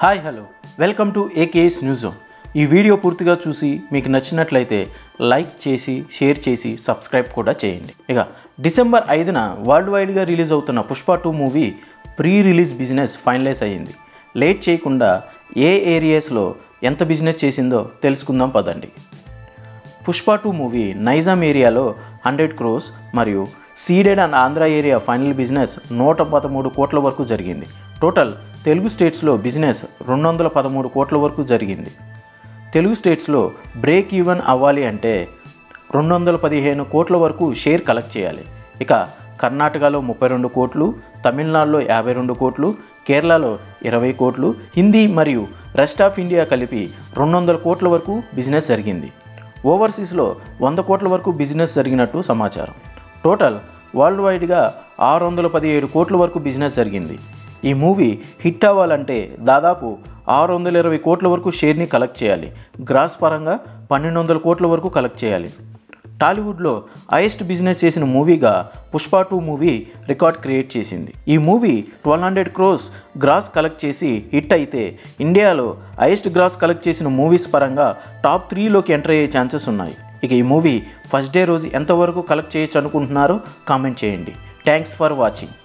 Hi hello welcome to AKS news zone. ఈ video పూర్తిగా చూసి మీకు నచ్చినట్లయితే లైక్ చేసి షేర్ చేసి సబ్స్క్రైబ్ కూడా చేయండి. ఇక డిసెంబర్ 5న వరల్డ్ వైడ్గా రిలీజ్ అవుతున్న Pushpa 2 movie pre release business finalize అయ్యింది. లేట్ చేయకుండా ఏ ఏరియాస్లో ఎంత బిజినెస్ చేసిందో తెలుసుకుందాం పదండి. పుష్ప 2 మూవీ నైజాం ఏరియాలో 100 crores మరియు Ceded and Andhra area final business 113 కోట్ల వరకు జరిగింది. టోటల్ తెలుగు స్టేట్స్లో బిజినెస్ 213 కోట్ల వరకు జరిగింది. తెలుగు స్టేట్స్లో బ్రేక్ ఈవెన్ అవ్వాలి అంటే 215 కోట్ల వరకు షేర్ కలెక్ట్ చేయాలి. ఇక కర్ణాటకలో 32 కోట్లు, తమిళనాడులో 52 కోట్లు, కేరళలో 20 కోట్లు, హిందీ మరియు రెస్ట్ ఆఫ్ ఇండియా కలిపి 200 కోట్ల వరకు బిజినెస్ జరిగింది. ఓవర్సీస్లో 100 కోట్ల వరకు బిజినెస్ జరిగినట్టు సమాచారం. టోటల్ వరల్డ్ వైడ్గా 617 కోట్ల వరకు బిజినెస్ జరిగింది. ఈ మూవీ హిట్ అవ్వాలంటే దాదాపు 620 కోట్ల వరకు షేర్ని కలెక్ట్ చేయాలి. గ్రాస్ పరంగా 1200 కోట్ల వరకు కలెక్ట్ చేయాలి. టాలీవుడ్లో హైయెస్ట్ బిజినెస్ చేసిన మూవీగా పుష్ప 2 మూవీ రికార్డ్ క్రియేట్ చేసింది. ఈ మూవీ 1200 crores గ్రాస్ కలెక్ట్ చేసి హిట్ అయితే ఇండియాలో హైయెస్ట్ గ్రాస్ కలెక్ట్ చేసిన మూవీస్ పరంగా టాప్ 3లోకి ఎంటర్ అయ్యే ఛాన్సెస్ ఉన్నాయి. ఇక ఈ మూవీ ఫస్ట్ డే రోజు ఎంతవరకు కలెక్ట్ చేయొచ్చు అనుకుంటున్నారో కామెంట్ చేయండి. Thanks for watching.